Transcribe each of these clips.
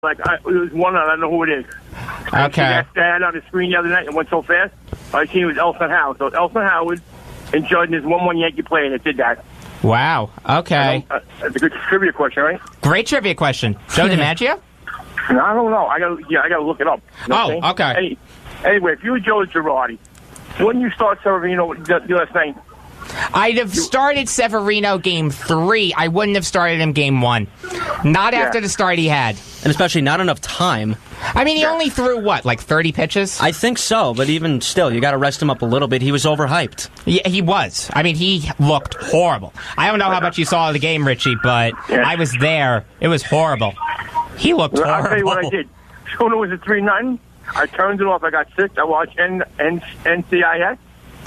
Like, it was one, I don't know who it is. Okay. I had on the screen the other night, it went so fast. I seen it was Elson Howard. So Elson Howard and Jordan is 1-1 Yankee player, and it did that. Wow. Okay. That's a good trivia question, right? Great trivia question. Joe DiMaggio? I don't know. I gotta look it up. You know what I'm saying? Okay. Anyway, if you were Joe Girardi, wouldn't you start Severino last night? I'd have started Severino game 3. I wouldn't have started him game 1. Not after the start he had. And especially not enough time. I mean, he only threw, what, like 30 pitches? I think so, but even still, you got to rest him up a little bit. He was overhyped. Yeah, he was. I mean, he looked horrible. I don't know how much you saw of the game, Richie, but I was there. It was horrible. He looked horrible. I'll tell you what I did. Soon it was a 3-0. I turned it off. I got sick. I watched NCIS.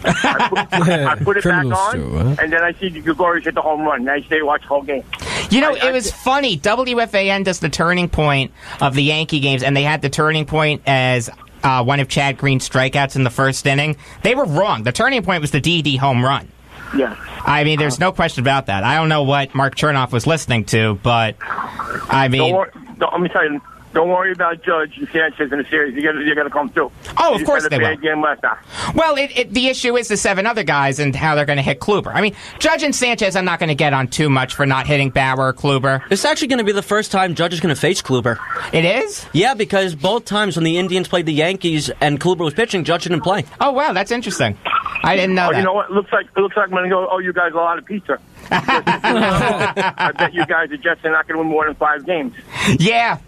I put it back on, and then I see Gregorius hit the home run. And I stay watch the whole game. You know, it was funny. WFAN does the turning point of the Yankee games, and they had the turning point as one of Chad Green's strikeouts in the first inning. They were wrong. The turning point was the Didi home run. Yeah. I mean, there's no question about that. I don't know what Mark Chernoff was listening to, but I mean... Let me tell you, don't worry about Judge and Sanchez in the series. You're going to come through. Oh, of course they will. Game left now. Well, the issue is the 7 other guys and how they're going to hit Kluber. I mean, Judge and Sanchez, I'm not going to get on too much for not hitting Bauer or Kluber. It's actually going to be the first time Judge is going to face Kluber. It is? Yeah, because both times when the Indians played the Yankees and Kluber was pitching, Judge didn't play. Oh, wow, that's interesting. I didn't know that. You know what? It looks like I'm going to go, you guys a lot of pizza. I bet you guys, the Jets, are not going to win more than 5 games. Yeah,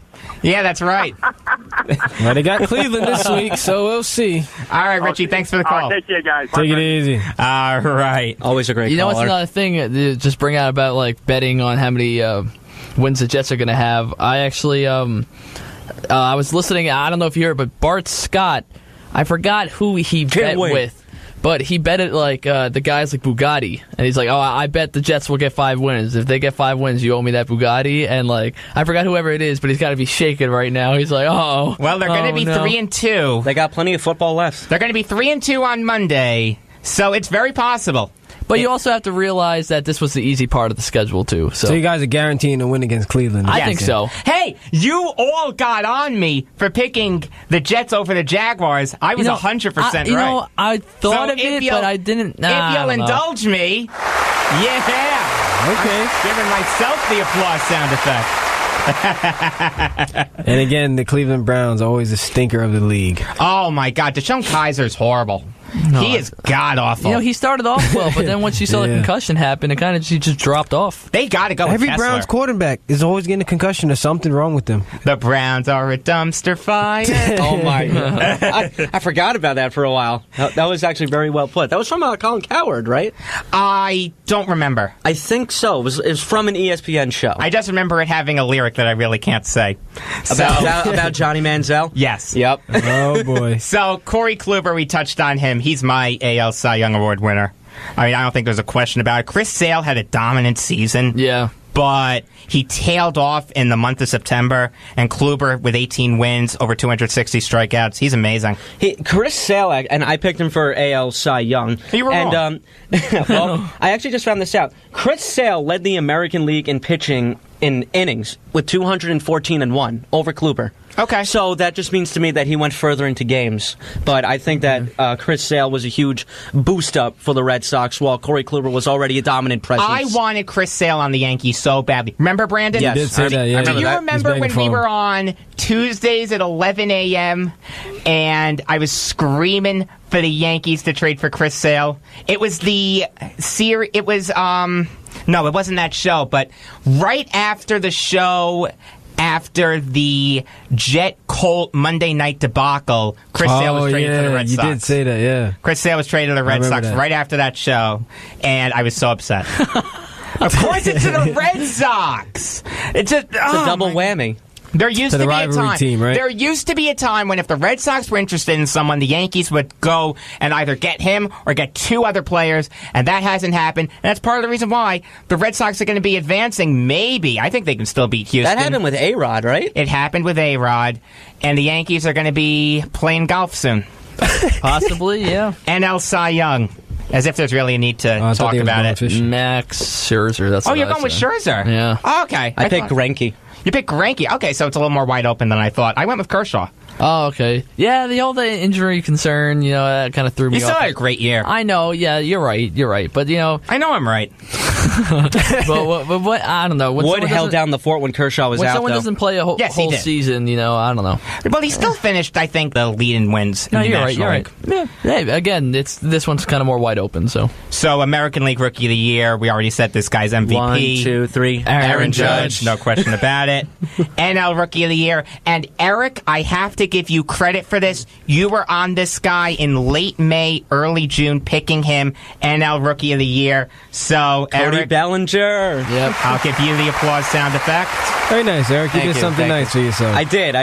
that's right. Well, they got Cleveland this week, so we'll see. All right, Richie, thanks for the call. Take care, guys. Take it easy. All right. Always a great caller. You know what's another thing to just bring out about like betting on how many wins the Jets are going to have? I actually I was listening, I don't know if you heard, but Bart Scott, I forgot who he bet with. But he bet it like the guys like Bugatti, and he's like, "Oh, I bet the Jets will get 5 wins. If they get 5 wins, you owe me that Bugatti." And like, I forgot whoever it is, but he's got to be shaking right now. He's like, "Oh, well, they're going to be 3-2. They got plenty of football left. They're going to be 3-2 on Monday, so it's very possible." But you also have to realize that this was the easy part of the schedule, too. So you guys are guaranteeing a win against Cleveland. I think so. Hey, you all got on me for picking the Jets over the Jaguars. I was 100% right. You know, I thought of it, but I didn't. If you'll indulge me, yeah. Okay. I'm giving myself the applause sound effect. And again, the Cleveland Browns, always a stinker of the league. Oh, my God. Deshaun Kaiser's horrible. No, he is god-awful. You know, he started off well, but then once you saw the concussion happen, he just dropped off. They got to go with Every Kessler. Browns quarterback is always getting a concussion. There's something wrong with them. The Browns are a dumpster fire. Oh, my God. I forgot about that for a while. That was actually very well put. That was from Colin Cowherd, right? I don't remember. I think so. It was from an ESPN show. I just remember it having a lyric that I really can't say. About Johnny Manziel? Yes. Yep. Oh, boy. So, Corey Kluber, we touched on him. He's my AL Cy Young Award winner. I mean, I don't think there's a question about it. Chris Sale had a dominant season. Yeah. But he tailed off in the month of September, and Kluber with 18 wins, over 260 strikeouts. He's amazing. Chris Sale, and I picked him for AL Cy Young. You were wrong. Well, I actually just found this out. Chris Sale led the American League in pitching in innings with 214-1 over Kluber. Okay. So that just means to me that he went further into games. But I think that Chris Sale was a huge boost-up for the Red Sox, while Corey Kluber was already a dominant presence. I wanted Chris Sale on the Yankees so badly. Remember, Brandon? Yes. You did say that, yeah. Do you remember when we were on Tuesdays at 11 a.m. and I was screaming for the Yankees to trade for Chris Sale? It was the series. It was, no, it wasn't that show, but right after the show, after the Jet Colt Monday night debacle, Chris Sale was traded to the Red Sox. You did say that, yeah. Chris Sale was traded to the Red Sox right after that show, and I was so upset. Of course it's to the Red Sox! It's a double whammy. There used to be a time. Team, right? There used to be a time when if the Red Sox were interested in someone, the Yankees would go and either get him or get 2 other players, and that hasn't happened. And that's part of the reason why the Red Sox are going to be advancing. Maybe. I think they can still beat Houston. That happened with A-Rod, right? It happened with A-Rod, and the Yankees are going to be playing golf soon. Possibly, yeah. NL Cy Young. As if there's really a need to talk about it. Max Scherzer. That's you're going with Scherzer? Yeah. Oh, okay. I picked Greinke. You picked Greinke. Okay, so it's a little more wide open than I thought. I went with Kershaw. Oh, okay. Yeah, the whole injury concern, that kind of threw me off. He still had a great year. I know, yeah, you're right. But, I know I'm right. but what, I don't know. Wood held down the fort when Kershaw was out, When someone doesn't play a whole season, I don't know. Well, he still finished, I think, the lead in wins in the National League. Yeah. Hey, again, this one's kind of more wide open, so. So, American League Rookie of the Year, we already said this guy's MVP. 1, 2, 3. Aaron Judge. No question about it. NL Rookie of the Year. And Eric, I have to give you credit for this. You were on this guy in late May, early June, picking him NL Rookie of the Year. So, Cody Eric, Bellinger. Yep. I'll give you the applause sound effect. Very nice, Eric. You did something nice for yourself. I did.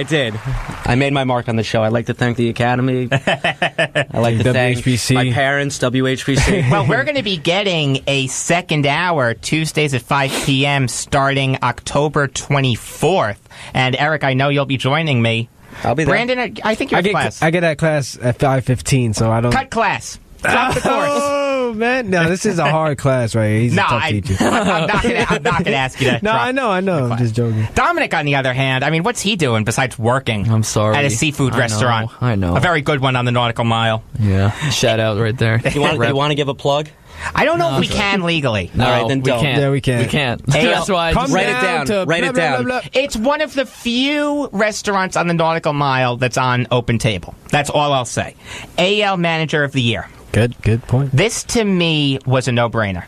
I made my mark on the show. I'd like to thank the Academy. I'd like to thank my parents, WHPC. Well, we're going to be getting a second hour Tuesdays at 5 p.m. starting October 24th. And Eric, I know you'll be joining me. I'll be there. Brandon, I think you're in class. I get at class at 5:15, so I don't... Cut class. Drop the course. Oh, man. No, this is a hard class right here. He's a tough teacher. I'm not going to ask you to No, I know. I'm just joking. Dominic, on the other hand, what's he doing besides working? I'm sorry. At a seafood restaurant. I know. A very good one on the Nautical Mile. Yeah. Shout out right there. You want to give a plug? I don't know if we can legally. No, all right, then don't. We can't. Yeah, we can. We can't. Hey, That's why I just write it down. Write it down. It's one of the few restaurants on the Nautical Mile that's on Open Table. That's all I'll say. AL Manager of the Year. Good point. This, to me, was a no-brainer.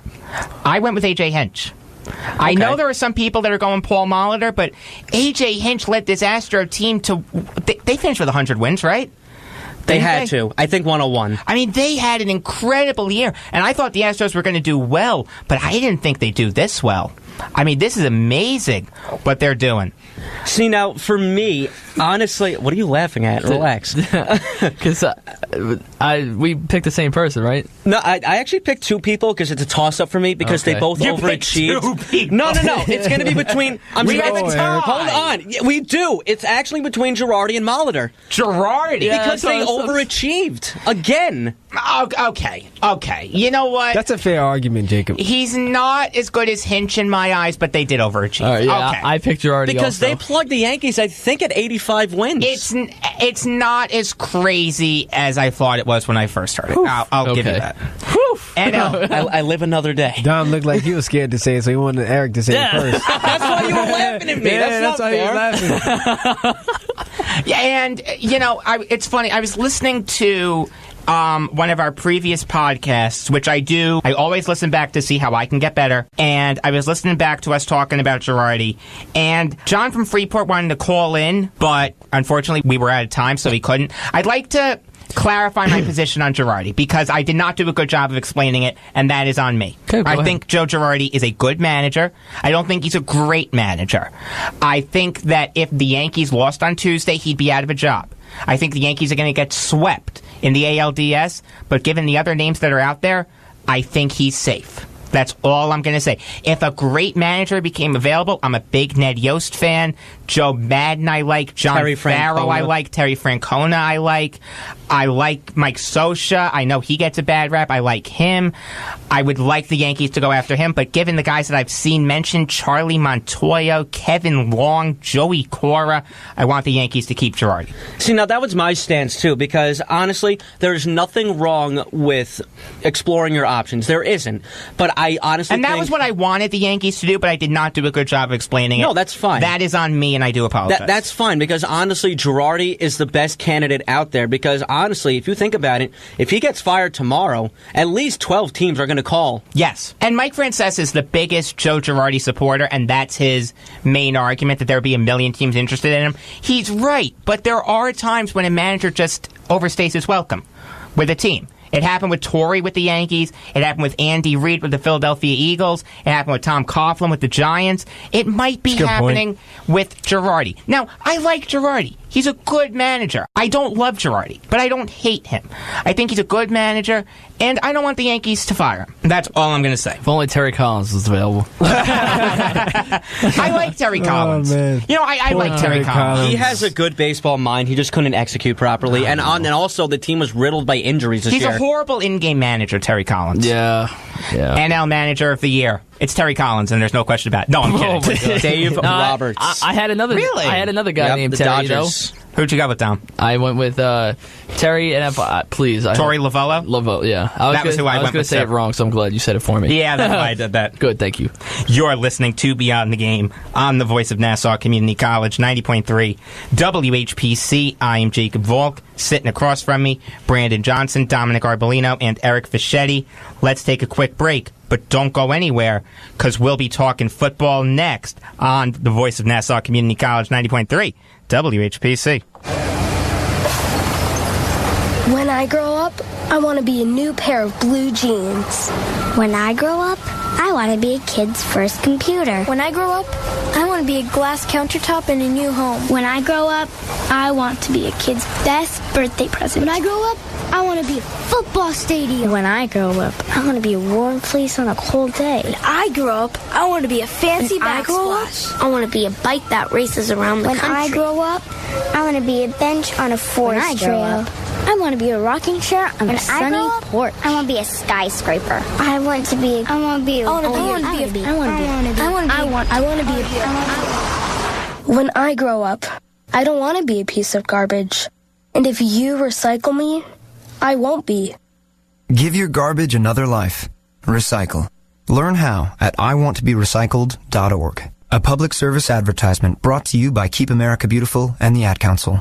I went with A.J. Hinch. I know there are some people that are going Paul Molitor, but A.J. Hinch led this Astro team to... They finished with 100 wins, right? They had to. I think 101. I mean, they had an incredible year, and I thought the Astros were going to do well, but I didn't think they'd do this well. I mean, this is amazing what they're doing. See, now, for me, honestly, what are you laughing at? Relax. Because we picked the same person, right? No, I actually picked two people because it's a toss-up for me because they both You overachieved. picked two people. No. It's going to be between... We have a tie. Hold on. Yeah, we do. It's actually between Girardi and Molitor. Girardi? Yeah, Because they that's- overachieved. Again. Okay. You know what? That's a fair argument, Jacob. He's not as good as Hinch in my eyes, but they did overachieve. All right, yeah, okay. I picked Girardi Because also. they plugged the Yankees, I think, at 85 wins. It's not as crazy as I thought it was when I first heard it. I'll give you Okay. that. NL. I live another day. Dom looked like he was scared to say it, so he wanted Eric to say it first. That's why you were laughing at me. That's not why he fair. was laughing. Yeah, and, it's funny. I was listening to one of our previous podcasts, which I do. I always listen back to see how I can get better. And I was listening back to us talking about Girardi. And John from Freeport wanted to call in, but unfortunately we were out of time, so he couldn't. I'd like to clarify my position on Girardi because I did not do a good job of explaining it, and that is on me. Okay, go I ahead. think Joe Girardi is a good manager. I don't think he's a great manager. I think that if the Yankees lost on Tuesday, he'd be out of a job. I think the Yankees are going to get swept in the ALDS, but given the other names that are out there, I think he's safe. That's all I'm going to say. If a great manager became available, I'm a big Ned Yost fan. Joe Madden I like. John Terry Farrell I Francona. like. Terry Francona I like. I like Mike Scioscia. I know he gets a bad rap. I like him. I would like the Yankees to go after him, but given the guys that I've seen mentioned, Charlie Montoyo, Kevin Long, Joey Cora, I want the Yankees to keep Girardi. See, now that was my stance, too, because honestly, there's nothing wrong with exploring your options. There isn't. But I honestly And that was what I wanted the Yankees to do, but I did not do a good job of explaining it. No, that's fine. That is on me, and I do apologize. That's fine, because honestly, Girardi is the best candidate out there, because honestly, if you think about it, if he gets fired tomorrow, at least 12 teams are going to call. Yes. And Mike Francesa is the biggest Joe Girardi supporter, and that's his main argument, that there would be a million teams interested in him. He's right, but there are times when a manager just overstays his welcome with a team. It happened with Torrey with the Yankees. It happened with Andy Reid with the Philadelphia Eagles. It happened with Tom Coughlin with the Giants. It might be happening with Girardi. Now, I like Girardi. He's a good manager. I don't love Girardi, but I don't hate him. I think he's a good manager, and I don't want the Yankees to fire him. That's all I'm going to say. If only Terry Collins was available. I like Terry Collins. man. I like Terry Collins. He has a good baseball mind. He just couldn't execute properly. And also, the team was riddled by injuries this He's year. a horrible in-game manager, Terry Collins. Yeah. NL Manager of the Year. It's Terry Collins, and there's no question about it. No, I'm kidding. Dave Roberts. I had another. Really? I had another guy named the Terry. Dodgers. Who'd you go with, Dom? I went with Terry and please. Torey Lovullo? Lovullo, yeah. That was who I went was going with, to say too. it wrong, so I'm glad you said it for me. Yeah, that's why I did that. Good, thank you. You're listening to Beyond the Game on the voice of Nassau Community College, 90.3 WHPC. I am Jacob Volk. Sitting across from me, Brandon Johnson, Dominic Arbolino, and Eric Fischetti. Let's take a quick break, but don't go anywhere, because we'll be talking football next on the voice of Nassau Community College, 90.3 WHPC. When I grow up, I want to be a new pair of blue jeans. When I grow up, I want to be a kid's first computer. When I grow up, I want to be a glass countertop in a new home. When I grow up, I want to be a kid's best birthday present. When I grow up, I want to be a football stadium. When I grow up, I want to be a warm place on a cold day. When I grow up, I want to be a fancy backsplash. I want to be a bike that races around the country. When I grow up, I want to be a bench on a forest trail. I want to be a rocking chair on a sunny porch. I want to be a skyscraper. I want to be When I grow up, I don't want to be a piece of garbage. And if you recycle me, I won't be. Give your garbage another life. Recycle. Learn how at iwanttoberecycled.org. A public service advertisement brought to you by Keep America Beautiful and the Ad Council.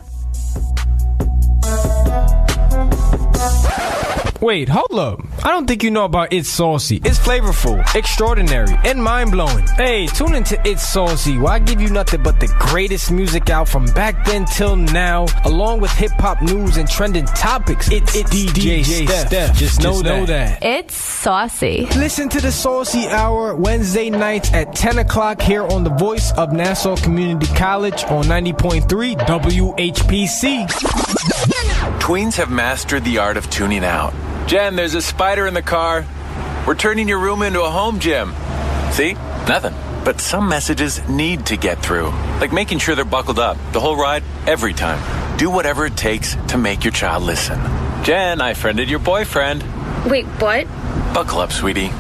Wait, hold up. I don't think you know about It's Saucy. It's flavorful, extraordinary, and mind-blowing. Hey, tune into It's Saucy, where I give you nothing but the greatest music out from back then till now, along with hip-hop news and trending topics. It's DJ Steph. Just know that. It's saucy. Listen to the Saucy Hour Wednesday nights at 10 o'clock here on the voice of Nassau Community College on 90.3 WHPC. Tweens have mastered the art of tuning out. Jen, there's a spider in the car. We're turning your room into a home gym. See? Nothing. But some messages need to get through. Like making sure they're buckled up the whole ride, every time. Do whatever it takes to make your child listen. Jen, I friended your boyfriend. Wait, what? Buckle up, sweetie.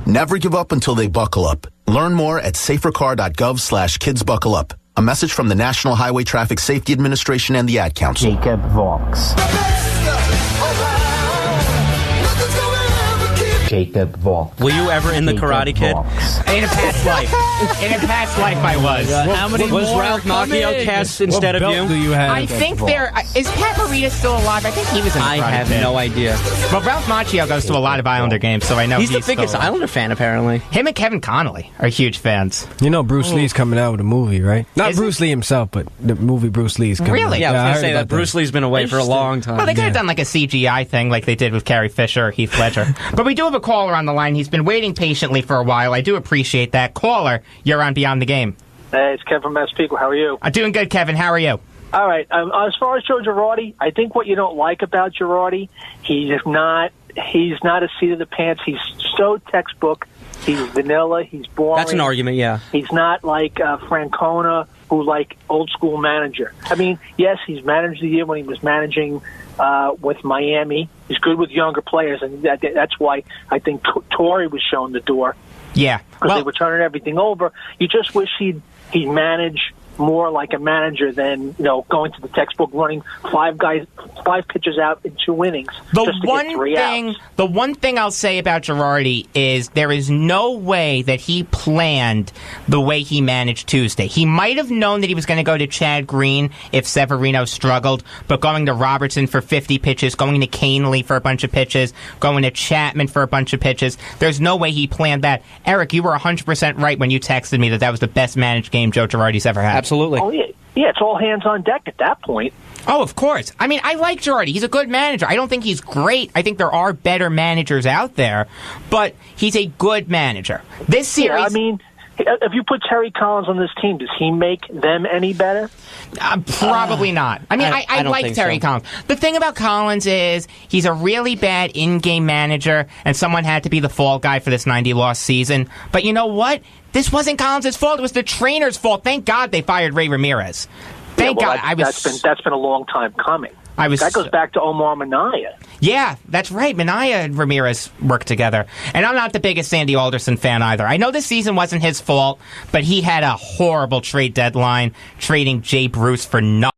Never give up until they buckle up. Learn more at safercar.gov/kidsbuckleup. A message from the National Highway Traffic Safety Administration and the Ad Council. Jacob Volks. Jacob Volk. Were you ever in the Karate Kid? In a past life. In a past life, I was. How many Was more Ralph Macchio cast What instead of belt you? do you have? I think is Pat Morita still alive? I think he was in the I Karate have Kid. no idea. But Ralph Macchio goes to a lot of Islander games, so I know He's the biggest still alive. Islander fan, apparently. Him and Kevin Connolly are huge fans. You know Bruce Lee's coming out with a movie, right? Not Is Bruce Lee himself, but the movie Bruce Lee's coming Really? out. Yeah, I was going to heard say about that Bruce Lee's been away for a long time. Well, they could have done like a CGI thing like they did with Carrie Fisher or Heath Ledger. But we do have a caller on the line. He's been waiting patiently for a while. I do appreciate that. Caller, you're on Beyond the Game. Hey, it's Kevin from Massapequa. How are you? I'm doing good, Kevin. How are you? All right. As far as Joe Girardi, I think what you don't like about Girardi, he's not a seat of the pants. He's so textbook. He's vanilla. He's boring. That's an argument, yeah. He's not like Francona, who like old school manager. I mean, yes, he's managed the year when he was managing with Miami. He's good with younger players, and that's why I think Torrey was shown the door. Yeah. Because they were turning everything over. You just wish he'd manage more like a manager than, going to the textbook, running five pitches out in 2 innings just to get 3 outs. The one thing I'll say about Girardi is there is no way that he planned the way he managed Tuesday. He might have known that he was going to go to Chad Green if Severino struggled, but going to Robertson for 50 pitches, going to Canely for a bunch of pitches, going to Chapman for a bunch of pitches, there's no way he planned that. Eric, you were 100% right when you texted me that was the best managed game Joe Girardi's ever had. Absolutely. Oh, yeah, it's all hands on deck at that point. Oh, of course. I mean, I like Girardi. He's a good manager. I don't think he's great. I think there are better managers out there, but he's a good manager. This series... Yeah, I mean, if you put Terry Collins on this team, does he make them any better? Probably not. I mean, I like Terry Collins. The thing about Collins is he's a really bad in-game manager, and someone had to be the fall guy for this 90-loss season. But you know what? This wasn't Collins' fault. It was the trainer's fault. Thank God they fired Ray Ramirez. Thank God. That's been a long time coming. That goes back to Omar Minaya. Yeah, that's right. Minaya and Ramirez worked together. And I'm not the biggest Sandy Alderson fan either. I know this season wasn't his fault, but he had a horrible trade deadline, trading Jay Bruce for nothing.